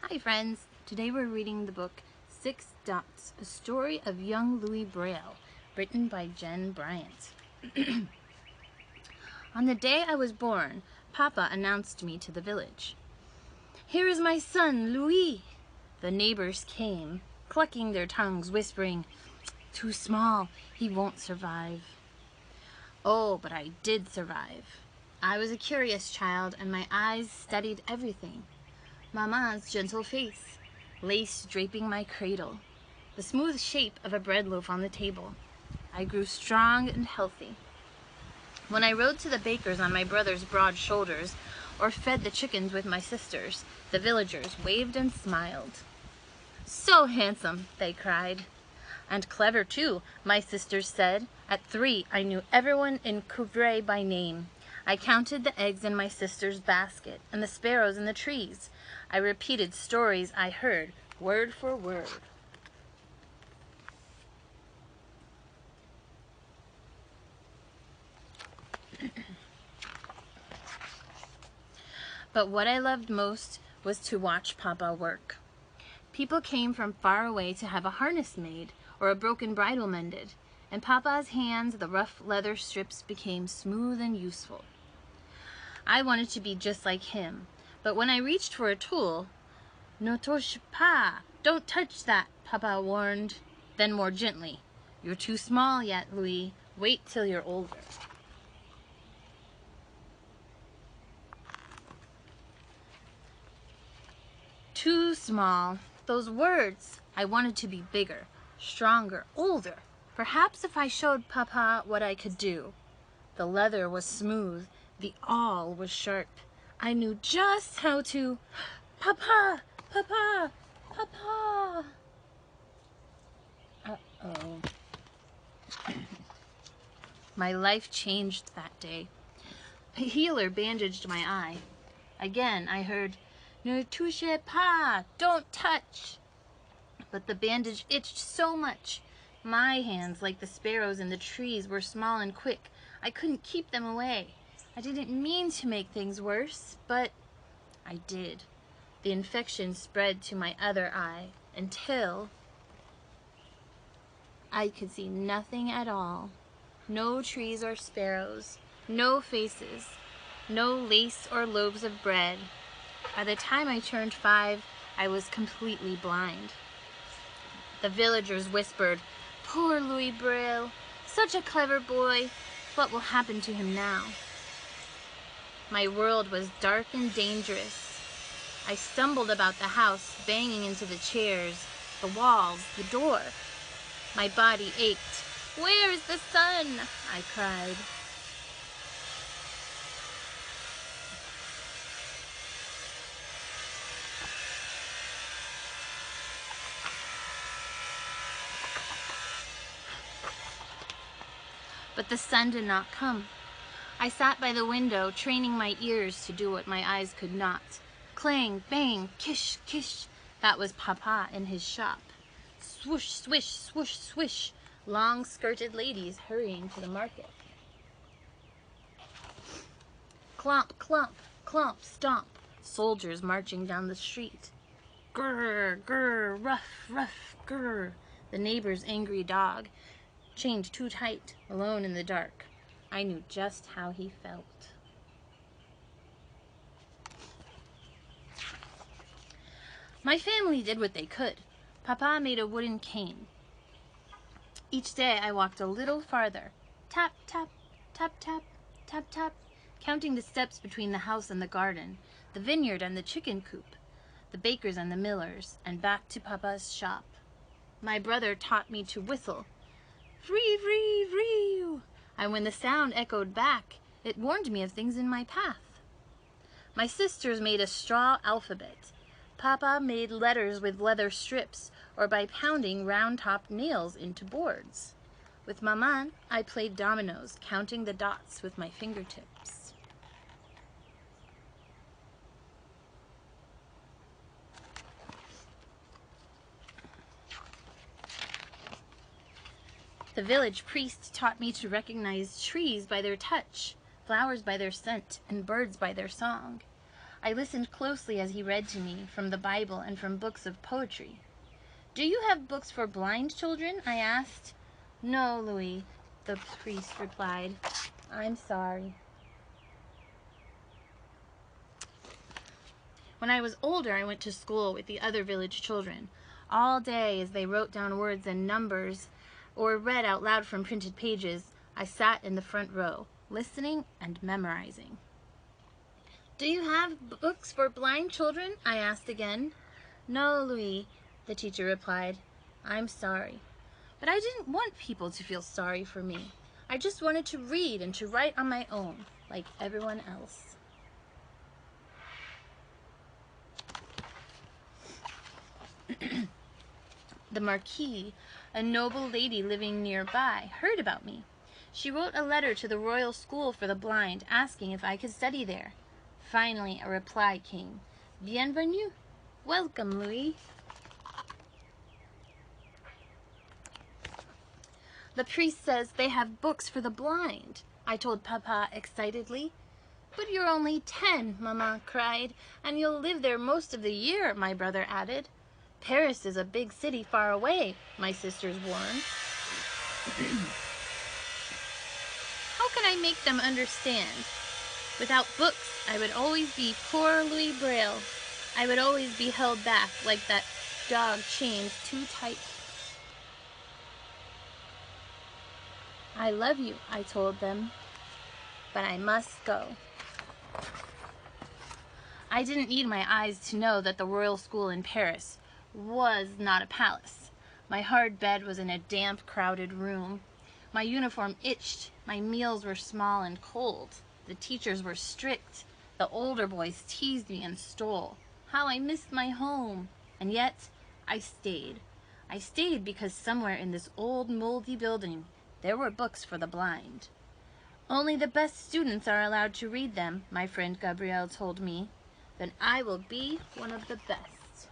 Hi friends, today we're reading the book 6 Dots, a story of young Louis Braille, written by Jen Bryant. On the day I was born, Papa announced me to the village. "Here is my son, Louis." The neighbors came, clucking their tongues, whispering, "Too small, he won't survive." Oh, but I did survive. I was a curious child, and my eyes studied everything. Mama's gentle face, lace draping my cradle, the smooth shape of a bread loaf on the table. I grew strong and healthy. When I rode to the baker's on my brother's broad shoulders, or fed the chickens with my sisters, the villagers waved and smiled. "So handsome," they cried. "And clever too," my sisters said. At 3, I knew everyone in Couvray by name. I counted the eggs in my sister's basket and the sparrows in the trees. I repeated stories I heard, word for word. But what I loved most was to watch Papa work. People came from far away to have a harness made or a broken bridle mended, and Papa's hands, the rough leather strips, became smooth and useful. I wanted to be just like him, but when I reached for a tool, "Ne touche pas, don't touch that," Papa warned. Then more gently, "You're too small yet, Louis. Wait till you're older." Too small. Those words. I wanted to be bigger, stronger, older. Perhaps if I showed Papa what I could do. The leather was smooth. The awl was sharp. I knew just how to... Papa! Papa! Papa! Uh-oh. My life changed that day. A healer bandaged my eye. Again, I heard, "Ne touche pas, don't touch." But the bandage itched so much. My hands, like the sparrows in the trees, were small and quick. I couldn't keep them away. I didn't mean to make things worse, but I did. The infection spread to my other eye until I could see nothing at all. No trees or sparrows, no faces, no lace or loaves of bread. By the time I turned 5, I was completely blind. The villagers whispered, "Poor Louis Braille, such a clever boy. What will happen to him now?" My world was dark and dangerous. I stumbled about the house, banging into the chairs, the walls, the door. My body ached. "Where is the sun?" I cried. But the sun did not come. I sat by the window, training my ears to do what my eyes could not. Clang, bang, kish, kish. That was Papa in his shop. Swoosh, swish, swoosh, swish. Long-skirted ladies hurrying to the market. Clomp, clomp, clomp, stomp. Soldiers marching down the street. Grr, grr, ruff, ruff, grr. The neighbor's angry dog, chained too tight, alone in the dark. I knew just how he felt. My family did what they could. Papa made a wooden cane. Each day I walked a little farther. Tap, tap, tap, tap, tap, tap, counting the steps between the house and the garden, the vineyard and the chicken coop, the baker's and the miller's, and back to Papa's shop. My brother taught me to whistle. Vree, vree, vree. And when the sound echoed back, it warned me of things in my path. My sisters made a straw alphabet. Papa made letters with leather strips or by pounding round-topped nails into boards. With Maman, I played dominoes, counting the dots with my fingertips. The village priest taught me to recognize trees by their touch, flowers by their scent, and birds by their song. I listened closely as he read to me from the Bible and from books of poetry. "Do you have books for blind children?" I asked. "No, Louis," the priest replied. "I'm sorry." When I was older, I went to school with the other village children. All day, as they wrote down words and numbers or read out loud from printed pages, I sat in the front row, listening and memorizing. "Do you have books for blind children?" I asked again. "No, Louis," the teacher replied. "I'm sorry." But I didn't want people to feel sorry for me. I just wanted to read and to write on my own, like everyone else. The Marquise, a noble lady living nearby, heard about me. She wrote a letter to the Royal School for the Blind, asking if I could study there. Finally, a reply came. "Bienvenue." Welcome, Louis. "The priest says they have books for the blind," I told Papa excitedly. "But you're only 10, Maman cried, "and you'll live there most of the year," my brother added. "Paris is a big city far away," my sisters warned. How can I make them understand? Without books, I would always be poor Louis Braille. I would always be held back like that dog chained too tight. "I love you," I told them, "but I must go." I didn't need my eyes to know that the Royal School in Paris was not a palace. My hard bed was in a damp, crowded room. My uniform itched. My meals were small and cold. The teachers were strict. The older boys teased me and stole. How I missed my home! And yet, I stayed. I stayed because somewhere in this old, moldy building, there were books for the blind. "Only the best students are allowed to read them," my friend Gabrielle told me. "Then I will be one of the best."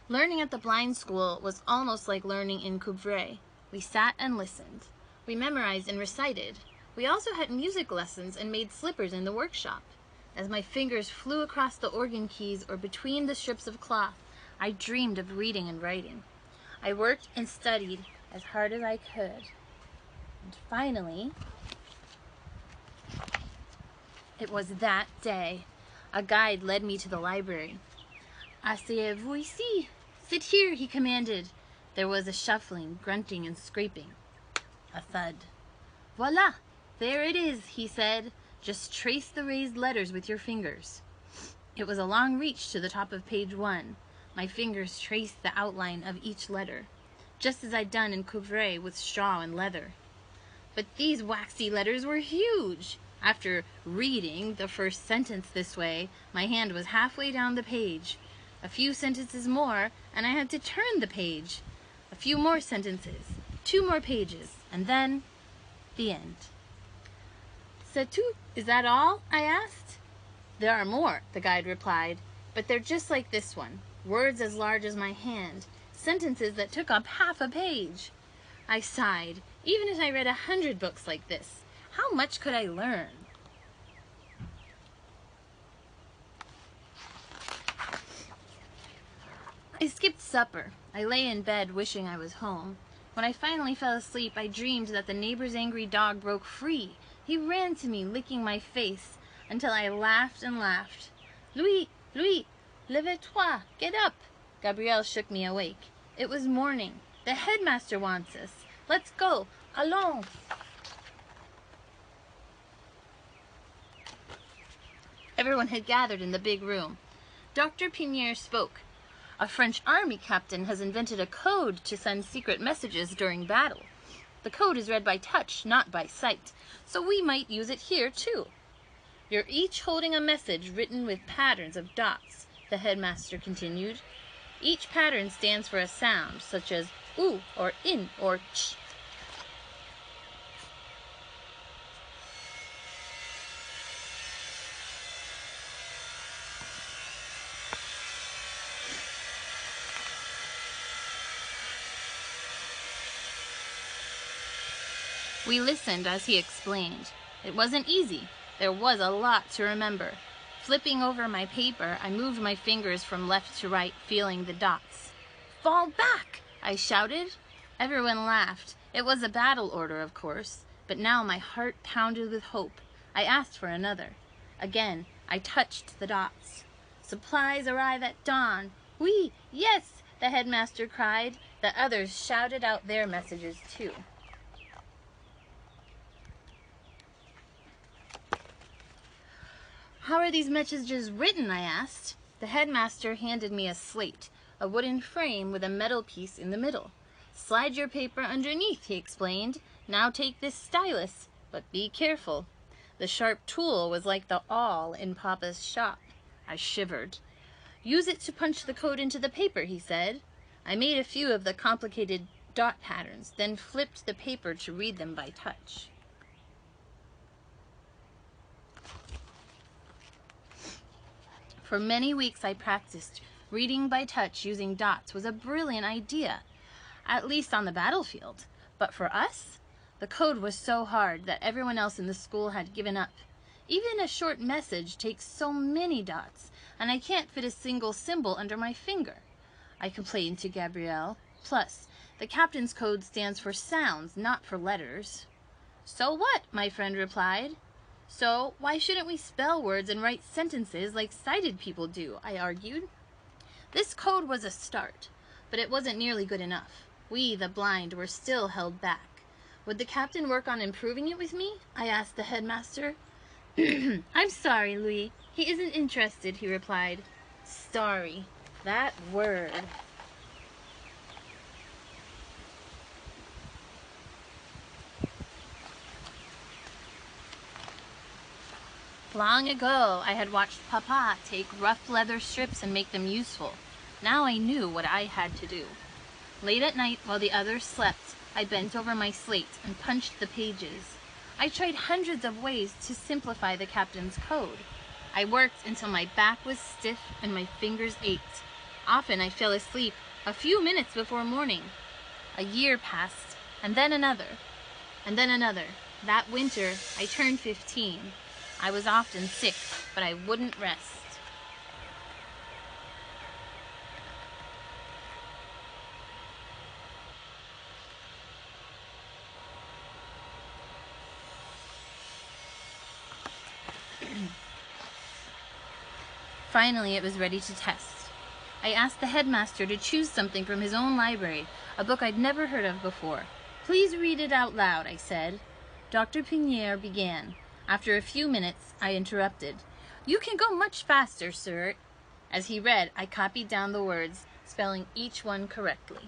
Learning at the blind school was almost like learning in Couvray. We sat and listened. We memorized and recited. We also had music lessons and made slippers in the workshop. As my fingers flew across the organ keys or between the strips of cloth, I dreamed of reading and writing. I worked and studied as hard as I could. And finally, it was that day. A guide led me to the library. "Asseyez-vous ici." "Sit here," he commanded. There was a shuffling, grunting, and scraping. A thud. "Voila! There it is," he said. "Just trace the raised letters with your fingers." It was a long reach to the top of page 1. My fingers traced the outline of each letter, just as I'd done in Couvray with straw and leather. But these waxy letters were huge. After reading the first sentence this way, my hand was halfway down the page. A few sentences more, and I had to turn the page. A few more sentences, 2 more pages, and then the end. "C'est tout? Is that all?" I asked. "There are more," the guide replied, "but they're just like this one. Words as large as my hand. Sentences that took up half a page." I sighed. Even if I read 100 books like this, how much could I learn? I skipped supper. I lay in bed wishing I was home. When I finally fell asleep, I dreamed that the neighbor's angry dog broke free. He ran to me, licking my face, until I laughed and laughed. "Louis, Louis, lève-toi, get up." Gabrielle shook me awake. It was morning. "The headmaster wants us. Let's go. Allons." Everyone had gathered in the big room. Dr. Pinier spoke. "A French army captain has invented a code to send secret messages during battle. The code is read by touch, not by sight, so we might use it here too. You're each holding a message written with patterns of dots," the headmaster continued. "Each pattern stands for a sound, such as oo or in or ch. We listened as he explained. It wasn't easy. There was a lot to remember. Flipping over my paper, I moved my fingers from left to right, feeling the dots. "Fall back!" I shouted. Everyone laughed. It was a battle order, of course, but now my heart pounded with hope. I asked for another. Again, I touched the dots. "Supplies arrive at dawn." "Oui, yes!" the headmaster cried. The others shouted out their messages too. "How are these messages written?" I asked. The headmaster handed me a slate, a wooden frame with a metal piece in the middle. "Slide your paper underneath," he explained. "Now take this stylus, but be careful." The sharp tool was like the awl in Papa's shop. I shivered. "Use it to punch the code into the paper," he said. I made a few of the complicated dot patterns, then flipped the paper to read them by touch. For many weeks I practiced. Reading by touch using dots was a brilliant idea, at least on the battlefield. But for us, the code was so hard that everyone else in the school had given up. Even a short message takes so many dots, and I can't fit a single symbol under my finger, I complained to Gabrielle. Plus, the captain's code stands for sounds, not for letters. "So what?" my friend replied. "So why shouldn't we spell words and write sentences like sighted people do?" I argued. This code was a start, but it wasn't nearly good enough. We, the blind, were still held back. Would the captain work on improving it with me? I asked the headmaster. "I'm sorry, Louis. He isn't interested," he replied. Sorry. That word. Long ago, I had watched Papa take rough leather strips and make them useful. Now I knew what I had to do. Late at night, while the others slept, I bent over my slate and punched the pages. I tried hundreds of ways to simplify the captain's code. I worked until my back was stiff and my fingers ached. Often I fell asleep a few minutes before morning. A year passed, and then another, and then another. That winter, I turned 15. I was often sick, but I wouldn't rest. Finally, it was ready to test. I asked the headmaster to choose something from his own library, a book I'd never heard of before. "Please read it out loud," I said. Dr. Pinier began. After a few minutes, I interrupted. "You can go much faster, sir." As he read, I copied down the words, spelling each one correctly.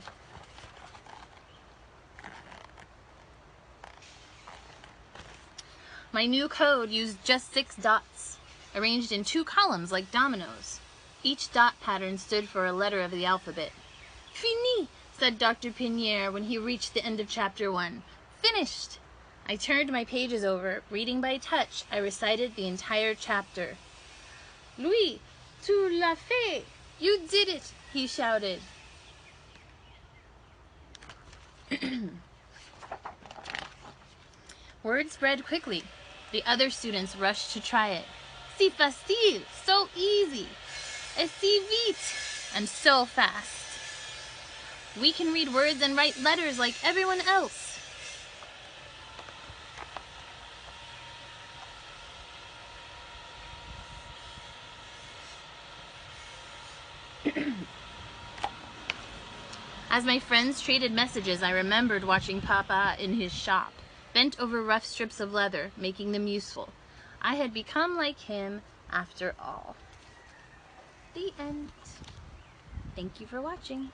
My new code used just 6 dots, arranged in 2 columns like dominoes. Each dot pattern stood for a letter of the alphabet. "Fini," said Dr. Pinier when he reached the end of chapter 1. "Finished." I turned my pages over. Reading by touch, I recited the entire chapter. "Louis, tu l'as fait! You did it!" he shouted. Word spread quickly. The other students rushed to try it. "C'est facile! So easy! Et si vite! And so fast! We can read words and write letters like everyone else." As my friends traded messages, I remembered watching Papa in his shop, bent over rough strips of leather, making them useful. I had become like him after all. The end. Thank you for watching.